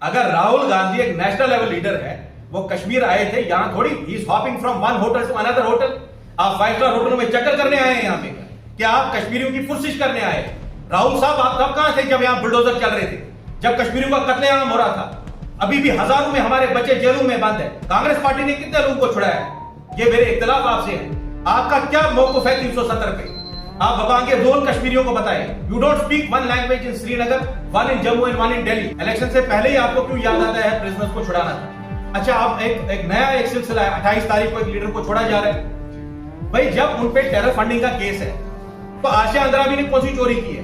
अगर राहुल गांधी एक national level leader है, वो कश्मीर आए थे, यहां थोड़ी ही is hopping from one hotel to another hotel. आप 5 स्टार होटलों में चक्कर करने आए हैं यहाँ पे, क्या आप कश्मीरियों की फुर्सिश करने आए? राहुल साहब, आप कब कहां थे जब यहाँ बुलडोजर चल रहे थे, जब कश्मीरियों का कत्लेआम हो रहा था? अभी भी हजारों में हमारे बच्चे जेलों में बंद है। कांग्रेस पार्टी ने कितने लोगों को छुड़ाया है? ये मेरे इख्तिलाफ आपसे है। आपका क्या मौक़िफ़ है 370 पे? आप बबांगे रोल कश्मीरियों को बताएं। You don't speak one language in Srinagar, one in Jammu and one in Delhi. Election से पहले ही आपको क्यों याद आता है प्रिजनर्स को छुड़ाना था? अच्छा, आप एक नया सिलसिला है, 28 तारीख को एक लीडर को छोड़ा जा रहा है। भाई, जब उन पे टेरर फंडिंग का केस है, तो आसिया अंद्राबी ने कौन सी चोरी की है?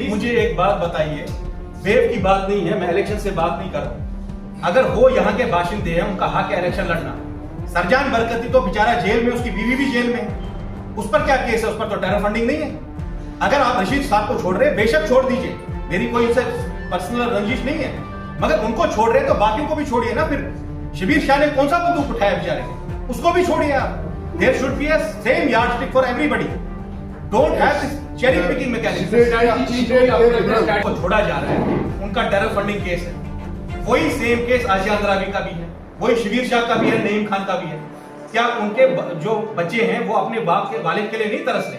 मुझे एक बात बताइए, वेव की बात नहीं है, मैं इलेक्शन से बात नहीं कर रहा हूं। अगर वो यहाँ के बाशिंदे हैं, उनका हक है इलेक्शन लड़ना। सरजान बरकती तो बेचारा जेल में, उसकी बीवी भी जेल में, उस पर क्या केस है? उस पर तो टेरर फंडिंग नहीं है। अगर आप रशीद साहब को छोड़ रहे, बेशक छोड़ दीजिए, मेरी कोई उनसे पर्सनल रंजिश नहीं है, मगर उनको छोड़ रहे तो बाकियों को भी छोड़िए ना। फिर शबीर शाह ने कौन सा बंदूक उठाया बेचारे, उसको भी छोड़िए आप। There should be a same yardstick for everybody. Don't have this cherry picking mechanism. को छोड़ा जा रहा है, उनका टेरर फंडिंग केस है, वही सेम केस आसिया अंद्राबी का भी है, वही शबीर शाह का भी है, नईम खान का भी है। क्या उनके जो बच्चे हैं वो अपने बाप के वालिद के लिए नहीं तरस रहे?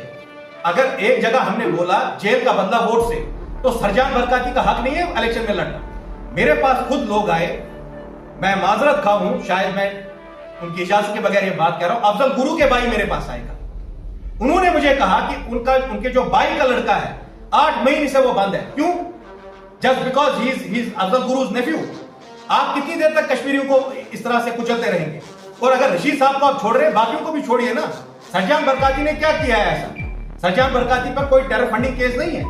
अगर एक जगह हमने बोला जेल का बदला वोट से, तो सरजान बरकाती का हक नहीं है इलेक्शन में लड़ना। मेरे पास खुद लोग आए, मैं माजरत खा हूं, शायद मैं उनकी इजाजत के बगैर ये बात कह रहा हूं। अफजल गुरु के भाई मेरे पास आएगा, उन्होंने मुझे कहा कि उनके जो भाई का लड़का है 8 महीने से वो बंद है। क्यों? Just because he is Afzal Guru's nephew. आप कितनी देर तक कश्मीरियों को इस तरह से कुचलते रहेंगे? और अगर रशीद साहब को आप छोड़ रहे हैं, बाकियों को भी छोड़िए ना। सरजान बरकाती ने क्या किया है ऐसा? सरजान बरकाती पर कोई टेरर फंडिंग केस नहीं है।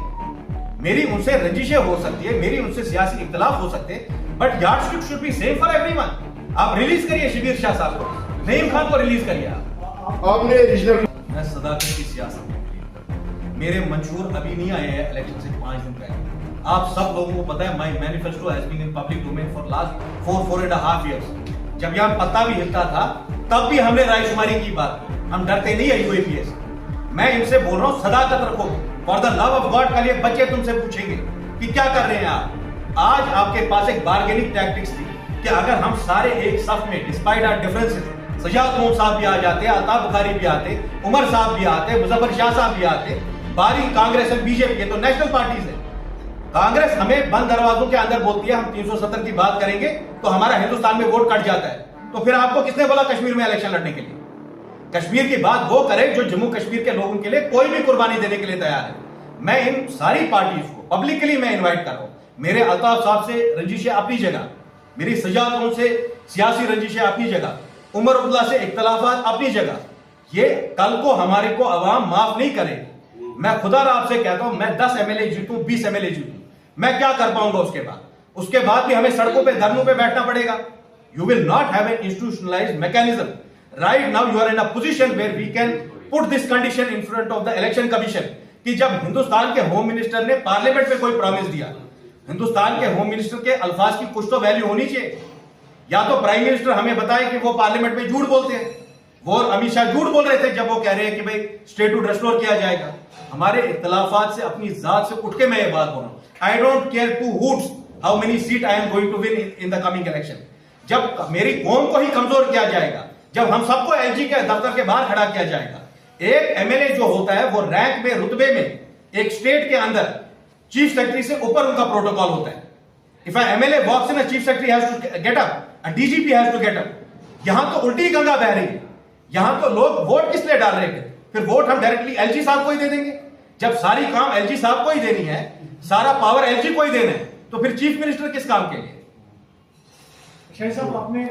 मेरी उनसे रंजिशें हो सकती है, मेरी उनसे सियासी इख्तिलाफ हो सकते हैं, but yardstick should be same for everyone. आप रिलीज करिए शबीर शाह साहब को, नईम खान को रिलीज करिए आपने रीजनल। मैं सदाकत की सियासत में बिलीव करता हूं। मेरे मंशूर अभी नहीं आए हैं इलेक्शन से 5 दिन पहले। आप सब लोगों को पता है, my manifesto has been in public domain for last 4.5 years. जब यहां पत्ता भी हिलता था, तब भी हमने रायशुमारी की बात की। हम डरते नहीं है यूएपीएस। मैं इनसे बोल रहा हूं, सदाकत रखो। For the love of God, कल ये बच्चे तुमसे पूछेंगे कि क्या कर रहे हैं आप। आज आपके पास एक बार्गेनिंग टैक्टिक्स थी कि अगर हम सारे एक सफ में, डिस्पाइट आवर डिफरेंसेस, सजाद मोम साहब भी आ जाते, अल्ताफ बुखारी भी आते, उमर साहब भी आते, मुजफ्फर शाह साहब भी आते, बारी कांग्रेस और बीजेपी के तो नेशनल पार्टीज है। कांग्रेस हमें बंद दरवाजों के अंदर बोलती है हम 370 की बात करेंगे तो हमारा हिंदुस्तान में वोट कट जाता है। तो फिर आपको किसने बोला कश्मीर में इलेक्शन लड़ने के लिए? कश्मीर की बात वो करे जो जम्मू कश्मीर के लोगों के लिए कोई भी कुर्बानी देने के लिए तैयार है। मैं इन सारी पार्टीज को पब्लिकली मैं इन्वाइट कर रहा हूं। मेरे अल्ताफ साहब से रंजिशें अपनी जगह, मेरी सजाद से सियासी रंजिशें अपनी जगह, उमर अब्दुल्ला से इख्तलाफात अपनी जगह। ये कल को हमारे को अवाम माफ नहीं करेगी। मैं खुदा आपसे कहता हूं, मैं 10 एमएलए जीतूं, 20 एमएलए जीतूं, मैं क्या कर पाऊंगा उसके बाद भी हमें सड़कों पे धरनों पे बैठना पड़ेगा। You will not have an institutionalised mechanism. Right now you are in a position where we can put this condition in front of the election commission कि जब हिंदुस्तान के होम मिनिस्टर ने पार्लियामेंट में कोई प्रॉमिस दिया, हिंदुस्तान के होम मिनिस्टर के अल्फाज की कुछ तो वैल्यू होनी चाहिए। या तो प्राइम मिनिस्टर हमें बताए कि वो पार्लियामेंट में झूठ बोलते हैं। वो अमित शाह झूठ बोल रहे थे जब वो कह रहे हैं कि भाई स्टेटहुड रेस्टोर किया जाएगा। हमारे इख्तिलाफात से, अपनी जात से उठ के मैं ये बात बोल रहा हूं। I don't care two hoots how many seat I am going to win in the coming election. जब मेरी कौम को ही कमजोर किया जाएगा, जब हम सबको एलजी के दफ्तर के बाहर खड़ा किया जाएगा। एक एमएलए जो होता है वो रैंक में, रुतबे में, एक स्टेट के अंदर चीफ सेक्रेटरी से ऊपर उनका प्रोटोकॉल होता है। If a MLA walks in, a chief secretary has to get up, a DGP has to get up. यहां तो उल्टी गंगा बह रही है। यहां तो लोग वोट किस लिए डाल रहे थे? फिर वोट हम डायरेक्टली एलजी साहब को ही दे देंगे। जब सारी काम एलजी साहब को ही देनी है, सारा पावर एलजी को ही देना है, तो फिर चीफ मिनिस्टर किस काम के लिए? शाह साहब, आपने